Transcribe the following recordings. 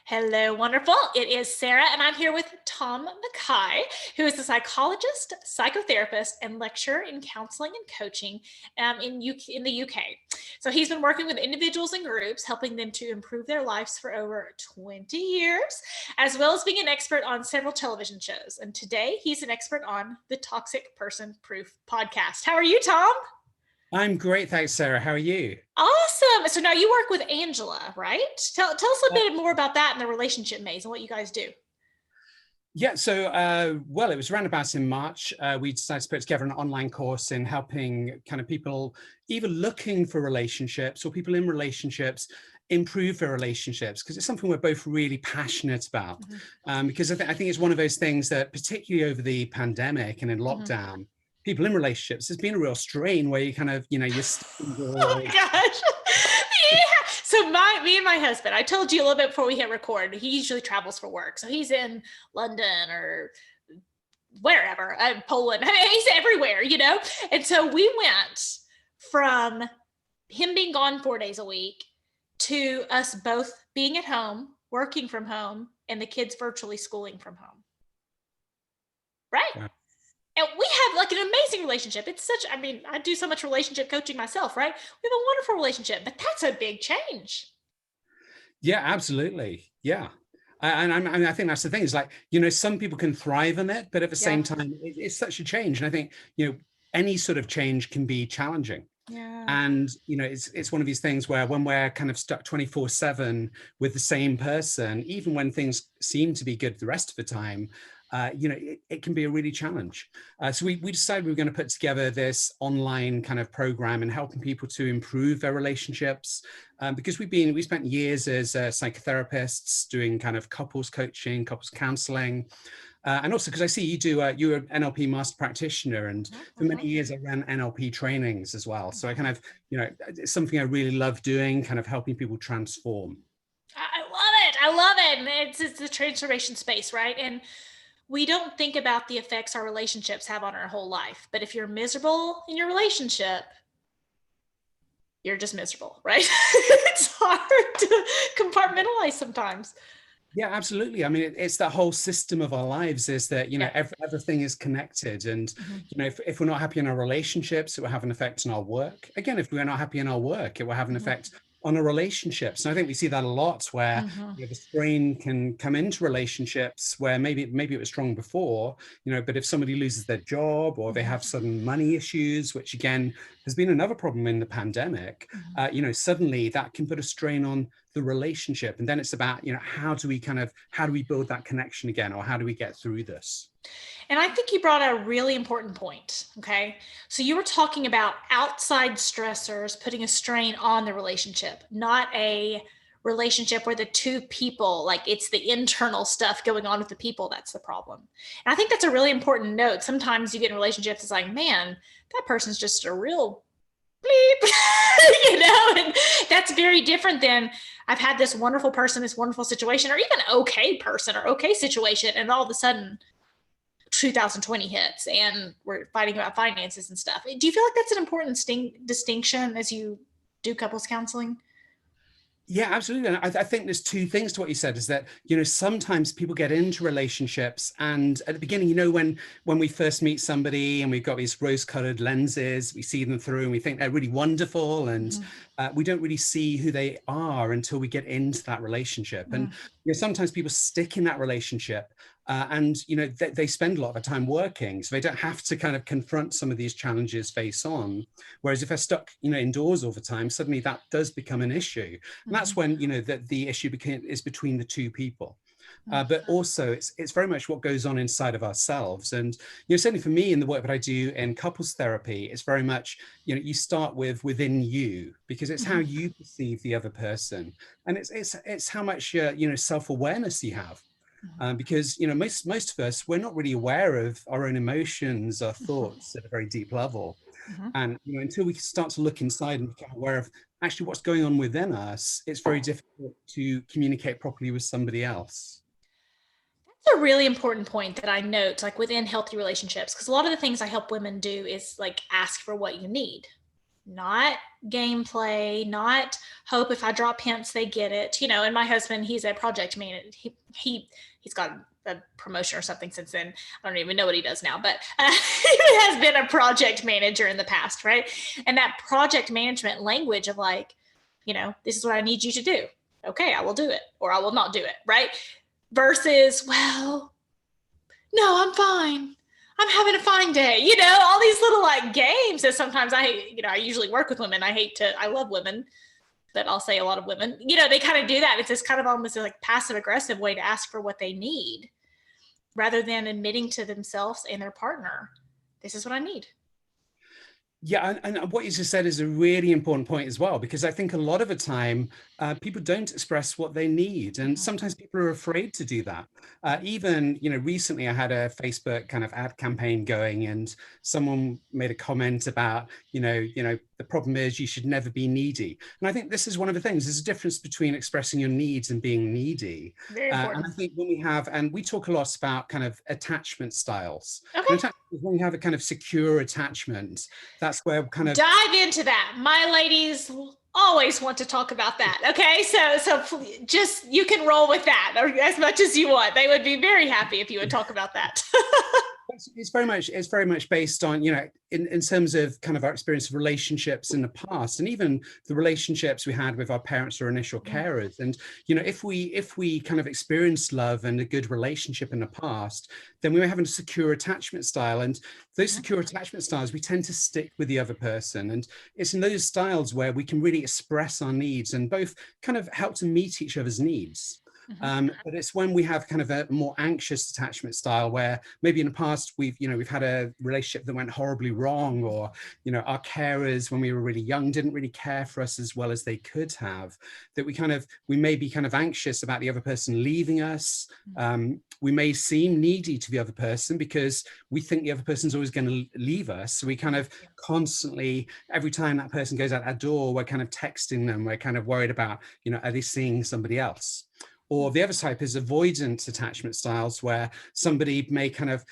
Hello, wonderful. It is Sarah, and I'm here with Tom MacKay, who is a psychologist, psychotherapist, and lecturer in counseling and coaching in the UK. So he's been working with individuals and groups, helping them to improve their lives for over 20 years, as well as being an expert on several television shows. And today he's an expert on the Toxic Person Proof podcast. How are you, Tom? I'm great, thanks, Sarah. How are you? Awesome. So now you work with Angela, right? Tell us a Uh, bit more about that and the relationship maze and what you guys do. Well, it was around about in March. We decided to put together an online course in helping kind of people either looking for relationships or people in relationships improve their relationships, because it's something we're both really passionate about. Because I think it's one of those things that, particularly over the pandemic and in lockdown, people in relationships, there's been a real strain where you kind of, you're stuck Oh my gosh. Yeah. So me and my husband, I told you a little bit before we hit record, he usually travels for work. So he's in London or wherever, Poland. I mean, he's everywhere. And so we went from him being gone 4 days a week to us both being at home, working from home, and the kids virtually schooling from home. Right? Wow. And we have like an amazing relationship. I do so much relationship coaching myself, right? We have a wonderful relationship, but that's a big change. Yeah, absolutely. Yeah. I think that's the thing. Is like, some people can thrive in it, but at the same Yeah. time, it's such a change. And I think, any sort of change can be challenging. Yeah. And, it's one of these things where when we're kind of stuck 24/7 with the same person, even when things seem to be good the rest of the time, it can be a really challenge. So we decided we were going to put together this online kind of program and helping people to improve their relationships. Because we spent years as psychotherapists doing kind of couples coaching, couples counseling. And also because I see you're an NLP master practitioner, and for many years I ran NLP trainings as well. So I kind of, it's something I really love doing, kind of helping people transform. I love it. I love it. And it's the transformation space, right? And we don't think about the effects our relationships have on our whole life. But if you're miserable in your relationship, you're just miserable, right? It's hard to compartmentalize sometimes. Yeah, absolutely. I mean, it's that whole system of our lives is that, Yeah. everything is connected. And, if we're not happy in our relationships, it will have an effect on our work. Again, if we're not happy in our work, it will have an effect on our relationships. And I think we see that a lot where the strain can come into relationships where maybe it was strong before, but if somebody loses their job or they have sudden money issues, which again has been another problem in the pandemic, suddenly that can put a strain on the relationship. And then it's about, how do we build that connection again, or how do we get through this? And I think you brought a really important point. Okay. So you were talking about outside stressors putting a strain on the relationship, not a relationship where the two people, like it's the internal stuff going on with the people that's the problem. And I think that's a really important note. Sometimes you get in relationships, it's like, man, that person's just a real bleep, and that's very different than I've had this wonderful person, this wonderful situation, or even okay person or okay situation. And all of a sudden, 2020 hits and we're fighting about finances and stuff. Do you feel like that's an important distinction as you do couples counseling? Yeah, absolutely. And I think there's two things to what you said, is that, sometimes people get into relationships and at the beginning, when we first meet somebody and we've got these rose-colored lenses, we see them through and we think they're really wonderful. And we don't really see who they are until we get into that relationship. And sometimes people stick in that relationship and they spend a lot of their time working, so they don't have to kind of confront some of these challenges face on. Whereas if they're stuck indoors all the time, suddenly that does become an issue. And that's when that the issue is between the two people. But also it's very much what goes on inside of ourselves. And certainly for me in the work that I do in couples therapy, it's very much you start within you, because it's how you perceive the other person, and it's how much self-awareness you have. Because most of us, we're not really aware of our own emotions, our thoughts at a very deep level. And until we start to look inside and become aware of actually what's going on within us, it's very difficult to communicate properly with somebody else. That's a really important point that I note, like within healthy relationships, because a lot of the things I help women do is like ask for what you need. not gameplay, not hope if I drop hints they get it. And my husband, he's a project manager. He's got a promotion or something since then. I don't even know what he does now, but he has been a project manager in the past, right? And that project management language of like, this is what I need you to do. Okay, I will do it, or I will not do it, right? Versus, well, no, I'm fine. I'm having a fine day. All these little like games that sometimes I usually work with women. I love women, but I'll say a lot of women, they kind of do that. It's this kind of almost like passive aggressive way to ask for what they need rather than admitting to themselves and their partner, this is what I need. Yeah, and what you just said is a really important point as well, because I think a lot of the time people don't express what they need, and sometimes people are afraid to do that. Even, recently I had a Facebook kind of ad campaign going, and someone made a comment about, the problem is you should never be needy. And I think this is one of the things. There's a difference between expressing your needs and being needy. Very important. And I think and we talk a lot about kind of attachment styles. Okay. And when you have a kind of secure attachment, that's where kind of dive into that. My ladies always want to talk about that. Okay, so just you can roll with that or as much as you want. They would be very happy if you would talk about that. It's very much based on, in terms of kind of our experience of relationships in the past, and even the relationships we had with our parents or initial carers. And, if we kind of experienced love and a good relationship in the past, then we were having a secure attachment style. And those secure attachment styles, we tend to stick with the other person. And it's in those styles where we can really express our needs and both kind of help to meet each other's needs. But it's when we have kind of a more anxious attachment style where maybe in the past we've had a relationship that went horribly wrong, or our carers when we were really young didn't really care for us as well as they could have, that we may be kind of anxious about the other person leaving us. We may seem needy to the other person because we think the other person's always going to leave us, so we kind of constantly, every time that person goes out that door, we're kind of texting them, we're kind of worried about, are they seeing somebody else? Or the other type is avoidant attachment styles, where somebody may kind of,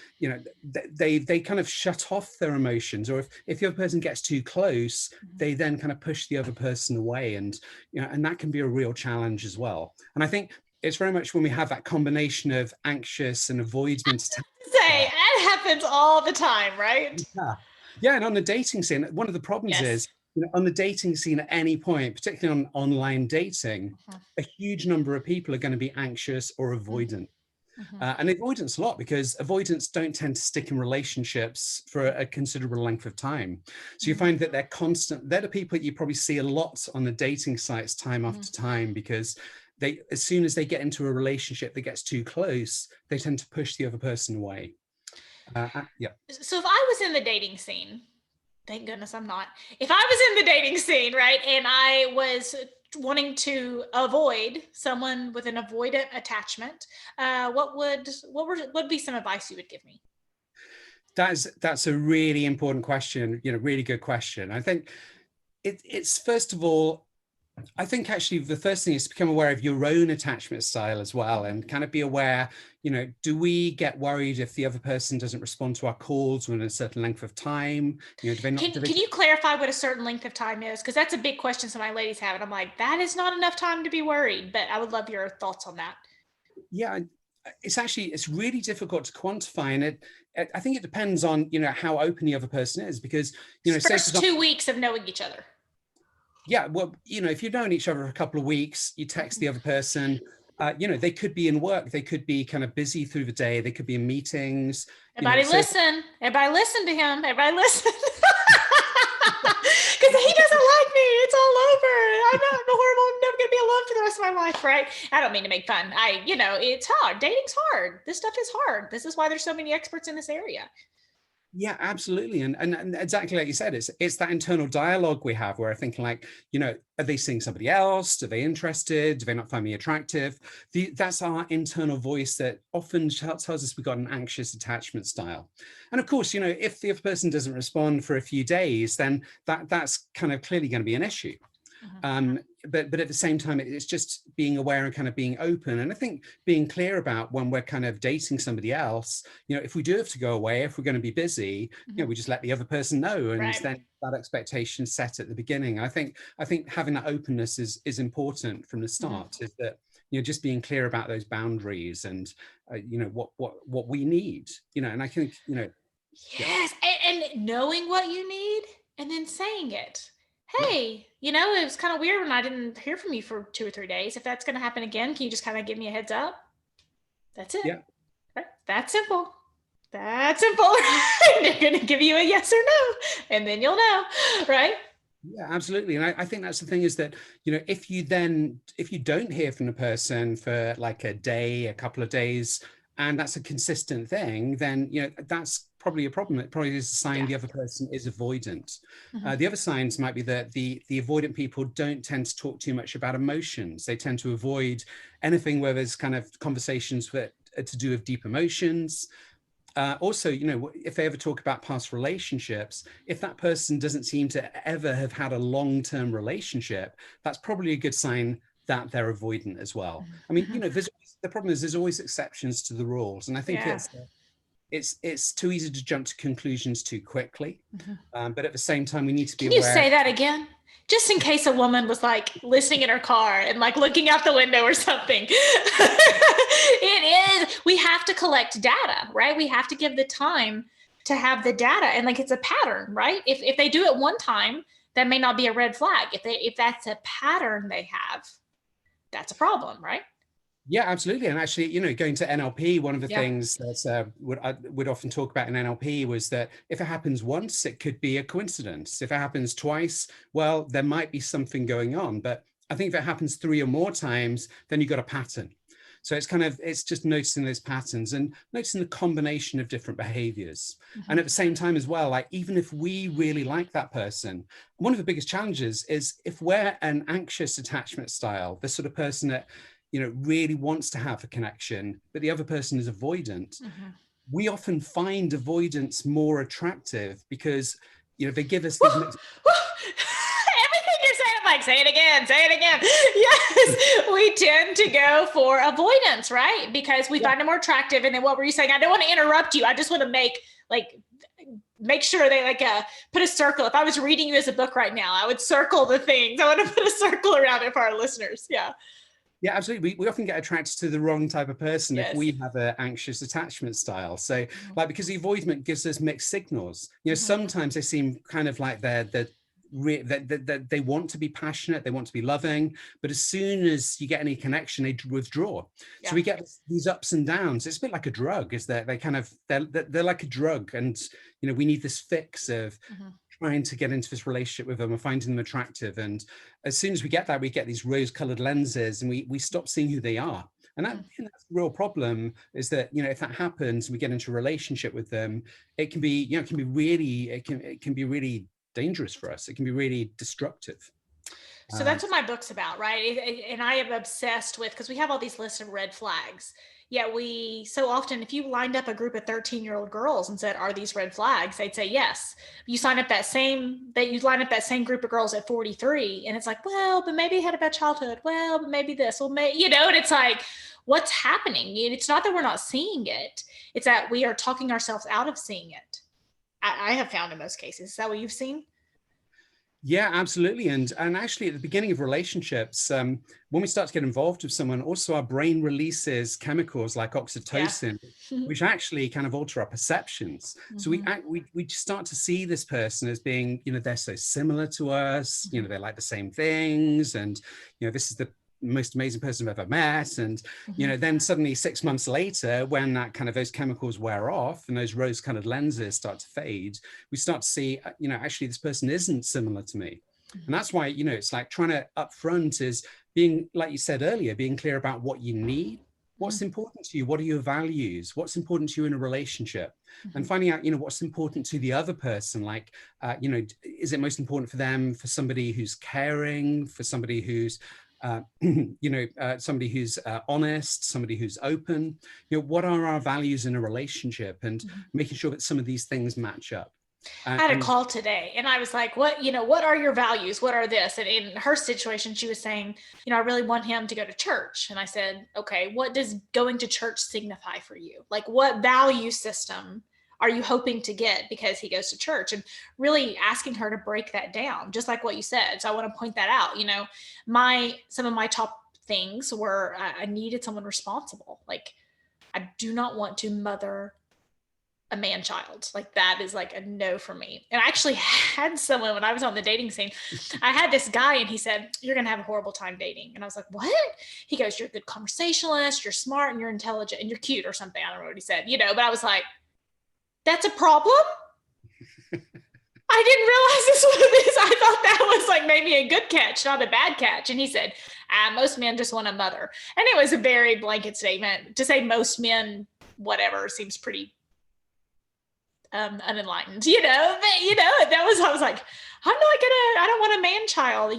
they kind of shut off their emotions, or if the other person gets too close, they then kind of push the other person away, and and that can be a real challenge as well. And I think it's very much when we have that combination of anxious and avoidant. That happens all the time, right? Yeah, and on the dating scene, one of the problems is, on the dating scene at any point, particularly on online dating, a huge number of people are going to be anxious or avoidant. And avoidance a lot, because avoidants don't tend to stick in relationships for a considerable length of time. So you find that they're the people that you probably see a lot on the dating sites time after time, because as soon as they get into a relationship that gets too close, they tend to push the other person away. So if I was in the dating scene, thank goodness I'm not. If I was in the dating scene, right, and I was wanting to avoid someone with an avoidant attachment, what would be some advice you would give me? That's a really important question. Really good question. I think it's first of all, I think actually the first thing is to become aware of your own attachment style as well, and kind of be aware, do we get worried if the other person doesn't respond to our calls within a certain length of time? Can you clarify what a certain length of time is? Because that's a big question some of my ladies have, and I'm like, that is not enough time to be worried, but I would love your thoughts on that. Yeah, it's really difficult to quantify, and I think it depends on, how open the other person is, because, first 2 weeks of knowing each other. Yeah, well, if you've known each other for a couple of weeks, you text the other person, they could be in work, they could be kind of busy through the day, they could be in meetings. Everybody listen to him, everybody listen. Because he doesn't like me, it's all over. I'm horrible, I'm never gonna be alone for the rest of my life, right? I don't mean to make fun. It's hard, dating's hard, this stuff is hard. This is why there's so many experts in this area. Yeah, absolutely. And exactly like you said, it's that internal dialogue we have where I think like, are they seeing somebody else? Are they interested? Do they not find me attractive? That's our internal voice that often tells us we've got an anxious attachment style. And of course, if the other person doesn't respond for a few days, then that's kind of clearly going to be an issue. But at the same time, it's just being aware and kind of being open. And I think being clear about when we're kind of dating somebody else, if we do have to go away, if we're going to be busy, we just let the other person know, and then that expectation set at the beginning. I think having that openness is important from the start. Is that just being clear about those boundaries and what we need. And I think Yes, and knowing what you need and then saying it. Hey, it was kind of weird when I didn't hear from you for 2 or 3 days. If that's going to happen again, can you just kind of give me a heads up? That's it. Yeah. Right? That's simple. That's simple. They're going to give you a yes or no, and then you'll know, right? Yeah, absolutely. And I think that's the thing, is that, if you don't hear from the person for like a day, a couple of days, and that's a consistent thing, then, that's probably a problem. It probably is a sign the other person is avoidant. The other signs might be that the avoidant people don't tend to talk too much about emotions. They tend to avoid anything where there's kind of conversations to do with deep emotions. Also, if they ever talk about past relationships, if that person doesn't seem to ever have had a long-term relationship, that's probably a good sign that they're avoidant as well. I mean, the problem is there's always exceptions to the rules. And I think it's too easy to jump to conclusions too quickly. But at the same time, we need to be aware. Can you say that again? Just in case a woman was like listening in her car and like looking out the window or something. We have to collect data, right? We have to give the time to have the data, and like it's a pattern, right? If they do it one time, that may not be a red flag. If that's a pattern they have, that's a problem, right? Yeah, absolutely. And actually, going to NLP, one of the things that would often talk about in NLP was that if it happens once, it could be a coincidence. If it happens twice, well, there might be something going on. But I think if it happens 3 or more times, then you've got a pattern. So it's just noticing those patterns and noticing the combination of different behaviors. And at the same time as well, like even if we really like that person, one of the biggest challenges is if we're an anxious attachment style, the sort of person that really wants to have a connection, but the other person is avoidant. We often find avoidance more attractive because, they give us these everything you're saying, I'm like, say it again. Yes, we tend to go for avoidance, right? Because we find them more attractive. And then what were you saying? I don't want to interrupt you. I just want to make sure they put a circle. If I was reading you as a book right now, I would circle the things. I want to put a circle around it for our listeners. Yeah. Yeah, absolutely. We often get attracted to the wrong type of person if we have an anxious attachment style. So because the avoidant gives us mixed signals, sometimes they seem kind of like they want to be passionate, they want to be loving, but as soon as you get any connection, they withdraw. So we get these ups and downs. It's a bit like a drug, is that they're like a drug, and we need this fix of trying to get into this relationship with them and finding them attractive. And as soon as we get that, we get these rose-colored lenses, and we stop seeing who they are. And that's the real problem, is that if that happens and we get into a relationship with them, it can be really dangerous for us. It can be really destructive. So that's what my book's about, right? And I am obsessed with, because we have all these lists of red flags. Yet we so often, if you lined up a group of 13-year-old girls and said, are these red flags? They'd say yes. You line up that same group of girls at 43, and it's like, well, but maybe had a bad childhood. Well, but maybe this. Well, and it's like, what's happening? It's not that we're not seeing it. It's that we are talking ourselves out of seeing it. I have found in most cases. Is that what you've seen? Yeah, absolutely. And actually at the beginning of relationships, when we start to get involved with someone, also our brain releases chemicals like oxytocin, which actually kind of alter our perceptions. So we start to see this person as being, they're so similar to us, they like the same things. And, this is the most amazing person I've ever met. And, then suddenly 6 months later, when that kind of those chemicals wear off and those rose-colored lenses start to fade, we start to see, actually this person isn't similar to me. And that's why, it's like trying to upfront is being, like you said earlier, being clear about what you need, what's important to you, what are your values, what's important to you in a relationship, and finding out, what's important to the other person. Like, is it most important for them, for somebody who's caring, for somebody who's somebody who's honest, somebody who's open, what are our values in a relationship, and making sure that some of these things match up. I had a call today and I was like, what are your values? What are this? And in her situation, she was saying, I really want him to go to church. And I said, okay, what does going to church signify for you? Like, what value system are you hoping to get because he goes to church? And really asking her to break that down, just like what you said. So I want to point that out. Some of my top things were I needed someone responsible. Like, I do not want to mother a man child. Like, that is like a no for me. And I actually had someone when I was on the dating scene. I had this guy and he said, "You're going to have a horrible time dating." And I was like, "What?" He goes, "You're a good conversationalist, you're smart, and you're intelligent, and you're cute," or something. I don't know what he said, but I was like, that's a problem? I didn't realize this was this. I thought that was like maybe a good catch, not a bad catch. And he said, most men just want a mother. And it was a very blanket statement. To say most men, whatever, seems pretty unenlightened, but I was like, I don't want a man child,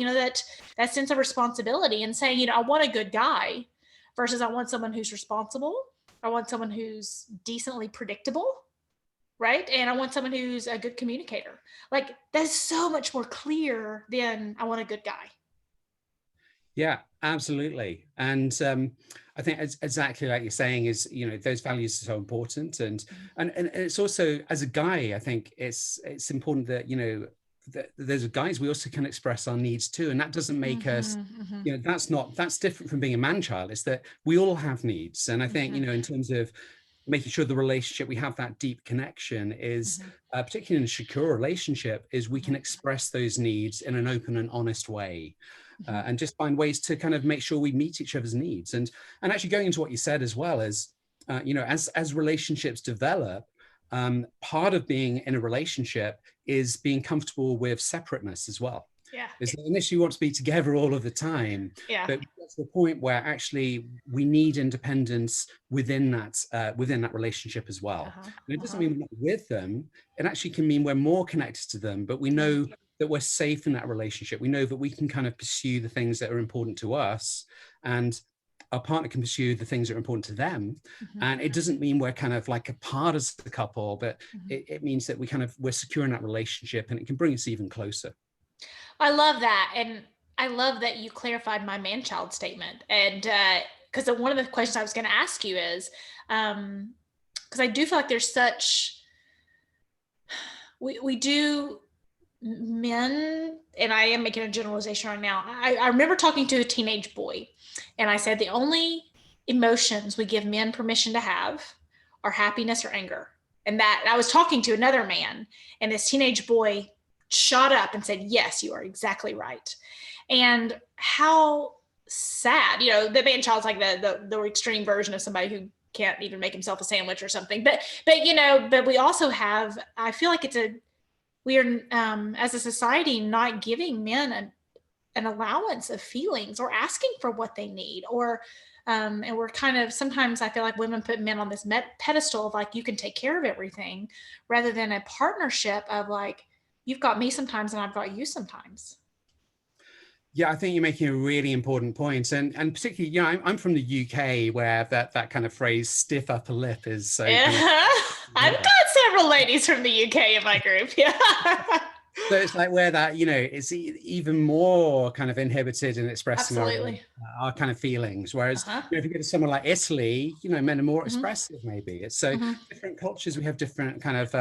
that sense of responsibility, and saying, I want a good guy versus I want someone who's responsible. I want someone who's decently predictable. Right. And I want someone who's a good communicator. Like, that's so much more clear than I want a good guy. Yeah, absolutely. And I think it's exactly like you're saying is, those values are so important. And it's also, as a guy, I think it's important that, that there's guys, we also can express our needs too. And that doesn't make us, that's different from being a man child. It's that we all have needs. And I think, in terms of making sure the relationship, we have that deep connection is, particularly in a secure relationship, is we can express those needs in an open and honest way. And just find ways to kind of make sure we meet each other's needs. And actually going into what you said as well as, as relationships develop, part of being in a relationship is being comfortable with separateness as well. Yeah. Is that initially you want to be together all of the time, but that's the point where actually we need independence within that relationship as well. And it doesn't mean we're not with them. It actually can mean we're more connected to them, but we know that we're safe in that relationship. We know that we can kind of pursue the things that are important to us, and our partner can pursue the things that are important to them. And it doesn't mean we're kind of like apart as a couple, but it means that we're secure in that relationship, and it can bring us even closer. I love that. And I love that you clarified my man-child statement. And because one of the questions I was going to ask you is, because I do feel like there's we do men, and I am making a generalization right now. I remember talking to a teenage boy, and I said the only emotions we give men permission to have are happiness or anger. And that I was talking to another man, and this teenage boy shot up and said, "Yes, you are exactly right." And how sad, the man child's like the extreme version of somebody who can't even make himself a sandwich or something. But we also have, I feel like we are, as a society, not giving men an allowance of feelings or asking for what they need, or and we're kind of, sometimes I feel like women put men on this pedestal of like, you can take care of everything, rather than a partnership of like, you've got me sometimes and I've got you sometimes. Yeah, I think you're making a really important point. And particularly, I'm from the UK, where that kind of phrase "stiff upper lip" is so I've got several ladies from the UK in my group. Yeah. So it's like where that, it's even more kind of inhibited in expressing our kind of feelings. Whereas if you go to somewhere like Italy, men are more expressive, maybe. It's so different cultures, we have different kind of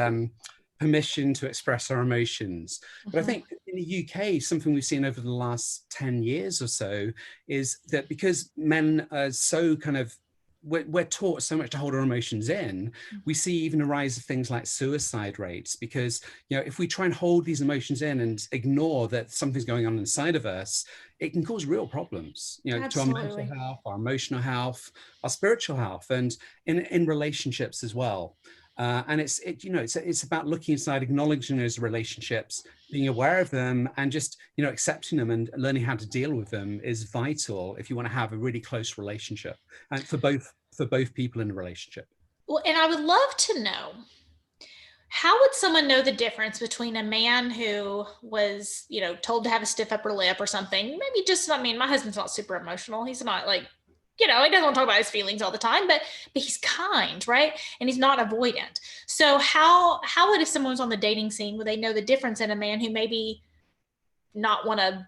permission to express our emotions. But I think in the UK, something we've seen over the last 10 years or so is that because men are so kind of, we're taught so much to hold our emotions in, we see even a rise of things like suicide rates, because if we try and hold these emotions in and ignore that something's going on inside of us, it can cause real problems, to our mental health, our emotional health, our spiritual health, and in relationships as well. And it's about looking inside, acknowledging those relationships, being aware of them, and just accepting them and learning how to deal with them is vital if you want to have a really close relationship, and for both people in a relationship. Well, and I would love to know, how would someone know the difference between a man who was, told to have a stiff upper lip or something? Maybe just, my husband's not super emotional. He's not like, he doesn't want to talk about his feelings all the time, but he's kind, right? And he's not avoidant. So how would, if someone's on the dating scene, would they know the difference in a man who maybe not want to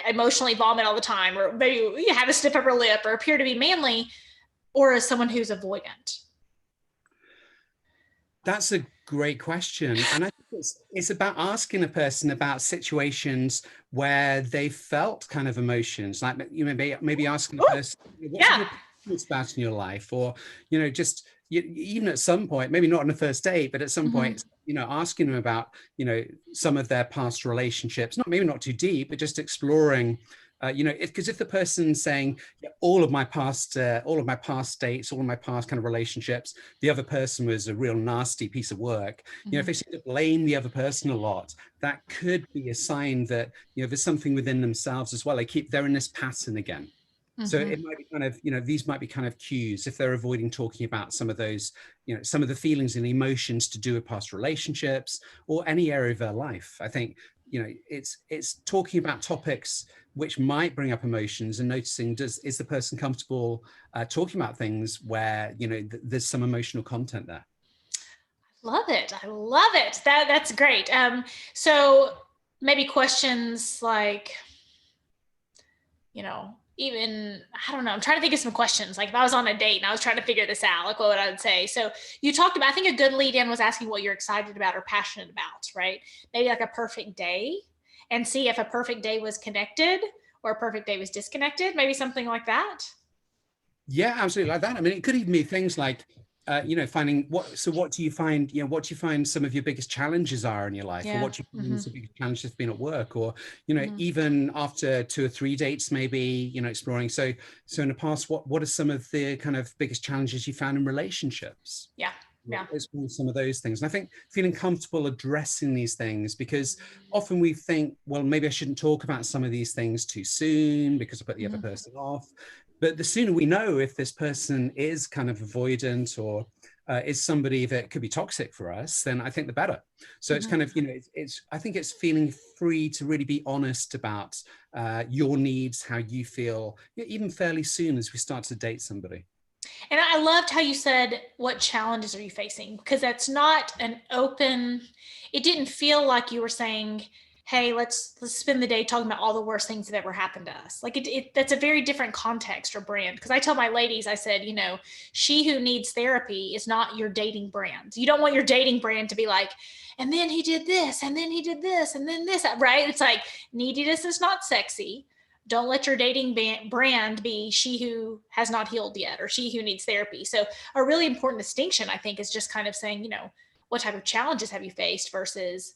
emotionally vomit all the time, or maybe have a stiff upper lip, or appear to be manly, or as someone who's avoidant? That's a great question. And I think it's about asking a person about situations where they felt kind of emotions, like you maybe asking a person, what's Yeah. about in your life, or just even at some point, maybe not on a first date, but at some point, asking them about some of their past relationships, maybe not too deep, but just exploring. Because if the person's saying, yeah, all of my past dates, all of my past kind of relationships, the other person was a real nasty piece of work. If they seem to blame the other person a lot, that could be a sign that there's something within themselves as well. They're in this pattern again. So it might be kind of, these might be kind of cues if they're avoiding talking about some of those, some of the feelings and emotions to do with past relationships or any area of their life. I think, it's talking about topics which might bring up emotions and noticing, is the person comfortable talking about things where, there's some emotional content there. Love it. I love it. That's great. So maybe questions like, even, I don't know, I'm trying to think of some questions. Like if I was on a date and I was trying to figure this out, like what would I would say? So you talked about, I think a good lead in was asking what you're excited about or passionate about, right? Maybe like a perfect day, and see if a perfect day was connected or a perfect day was disconnected, maybe something like that. Yeah, absolutely, like that. I mean, it could even be things like, finding what do you find, what do you find some of your biggest challenges are in your life, or Yeah. what do you find some biggest challenges have been at work, or, Mm-hmm. even after 2 or 3 dates, maybe, exploring. So in the past, what are some of the kind of biggest challenges you found in relationships? Yeah. Yeah. Exploring some of those things. And I think feeling comfortable addressing these things, because often we think, well, maybe I shouldn't talk about some of these things too soon because I put the other person off. But the sooner we know if this person is kind of avoidant or is somebody that could be toxic for us, then I think the better. So it's kind of, I think it's feeling free to really be honest about your needs, how you feel, even fairly soon as we start to date somebody. And I loved how you said, what challenges are you facing? Because that's not an open, it didn't feel like you were saying, hey, let's spend the day talking about all the worst things that ever happened to us. Like that's a very different context or brand. Because I tell my ladies, I said, she who needs therapy is not your dating brand. You don't want your dating brand to be like, and then he did this, and then he did this, and then this, right? It's like, neediness is not sexy. Don't let your dating brand be she who has not healed yet or she who needs therapy. So a really important distinction, I think, is just kind of saying, what type of challenges have you faced versus,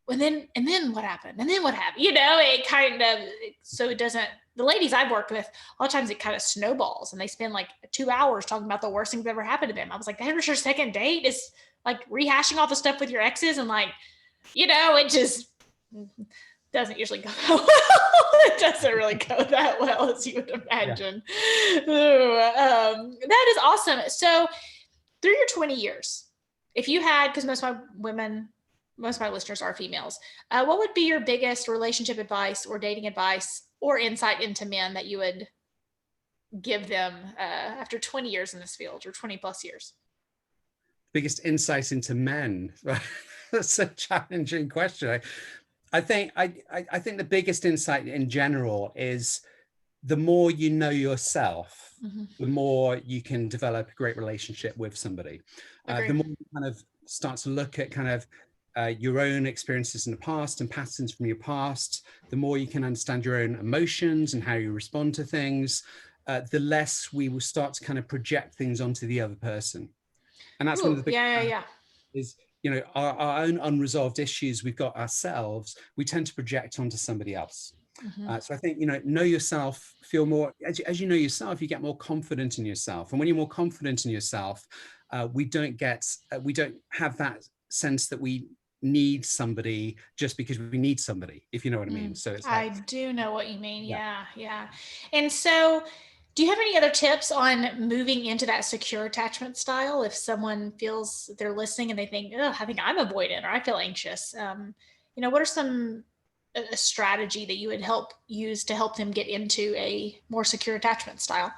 and then what happened? And then what happened? It kind of, so it doesn't, the ladies I've worked with, a lot of times it kind of snowballs and they spend like 2 hours talking about the worst things that ever happened to them. I was like, that was your second date? Is like rehashing all the stuff with your exes, and like, it just doesn't usually go that well. It doesn't really go that well, as you would imagine. Yeah. That is awesome. So through your 20 years, if you had, because most of my listeners are females, what would be your biggest relationship advice or dating advice or insight into men that you would give them after 20 years in this field, or 20 plus years? Biggest insight into men. That's a challenging question. I think the biggest insight in general is the more you know yourself, the more you can develop a great relationship with somebody. The more you kind of start to look at kind of your own experiences in the past and patterns from your past, the more you can understand your own emotions and how you respond to things, the less we will start to kind of project things onto the other person. And that's one of the big is, our own unresolved issues we've got ourselves, we tend to project onto somebody else. So I think, know yourself, feel more, as you know yourself, you get more confident in yourself. And when you're more confident in yourself, we don't have that sense that we need somebody just because we need somebody, if you know what I mean. So it's I do know what you mean. Yeah. And so do you have any other tips on moving into that secure attachment style if someone feels they're listening and they think, oh, I think I'm avoidant or I feel anxious? What are some a strategy that you would use to help them get into a more secure attachment style?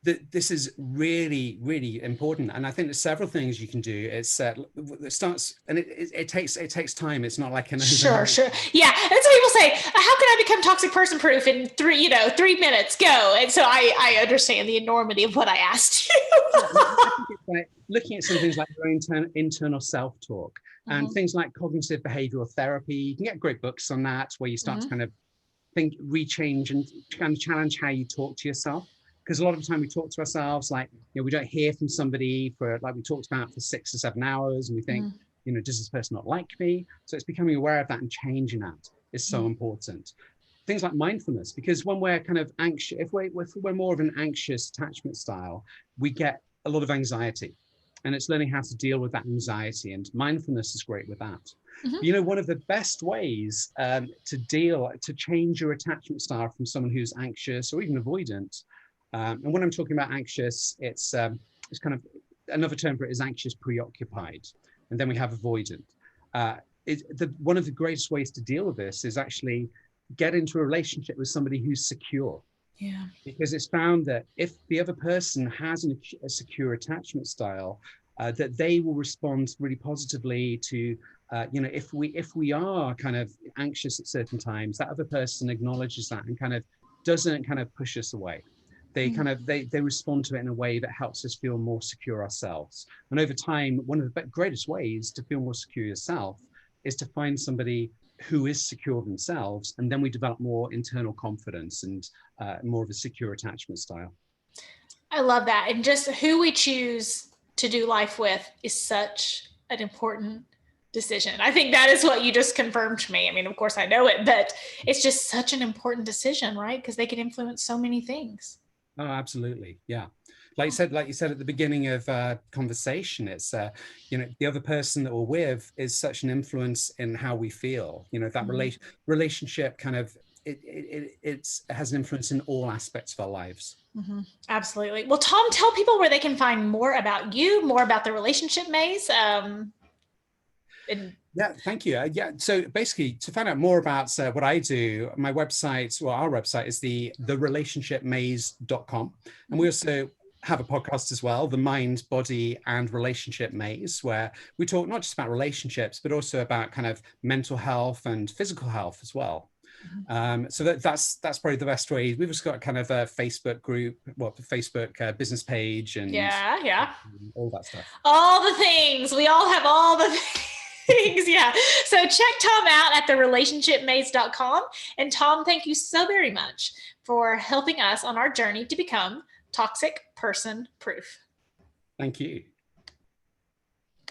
this is really, really important, and I think there's several things you can do. It starts, and it takes time. It's not like an Sure, overnight. sure. Yeah. And so people say, how can I become toxic person proof in 3 minutes? Go. And so I understand the enormity of what I asked you. Yeah, I think it's like looking at some things like your internal self-talk and Mhm, things like cognitive behavioral therapy. You can get great books on that where you start to mhm, kind of think, rechange, and kind of challenge how you talk to yourself. Because a lot of the time we talk to ourselves like, we don't hear from somebody for, like we talked about, for 6 or 7 hours, and we think, mhm, does this person not like me? So it's becoming aware of that and changing that is so mhm. important. Things like mindfulness, because when we're kind of anxious, if we're more of an anxious attachment style, we get a lot of anxiety, and it's learning how to deal with that anxiety, and mindfulness is great with that. Mhm. One of the best ways to change your attachment style from someone who's anxious or even avoidant, and when I'm talking about anxious, it's kind of, another term for it is anxious preoccupied, and then we have avoidant. Uh, One of the greatest ways to deal with this is actually get into a relationship with somebody who's secure, Yeah. because it's found that if the other person has a secure attachment style, that they will respond really positively to, if we are kind of anxious at certain times, that other person acknowledges that and kind of doesn't kind of push us away. They Mhm. kind of they respond to it in a way that helps us feel more secure ourselves. And over time, one of the greatest ways to feel more secure yourself is to find somebody who is secure themselves, and then we develop more internal confidence and more of a secure attachment style. I love that. And just who we choose to do life with is such an important decision. I think that is what you just confirmed to me. I mean, of course I know it, but it's just such an important decision, right? Because they can influence so many things. Oh, absolutely. Yeah. Like you said at the beginning of conversation, it's the other person that we're with is such an influence in how we feel. That Mhm. relationship kind of it has an influence in all aspects of our lives. Mhm. Absolutely. Well, Tom, tell people where they can find more about you, more about the relationship maze. And Yeah, thank you. Yeah, so basically, to find out more about what I do, my website, well, our website is therelationshipmaze.com. And we Mhm. also have a podcast as well, the Mind, Body, and Relationship Maze, where we talk not just about relationships, but also about kind of mental health and physical health as well. Mhm. So that's probably the best way. We've just got kind of a Facebook group, well, Facebook business page, and Yeah, yeah. all that stuff. All the things. We all have all the things. Yeah. So check Tom out at therelationshipmaze.com. And Tom, thank you so very much for helping us on our journey to become toxic person proof. Thank you.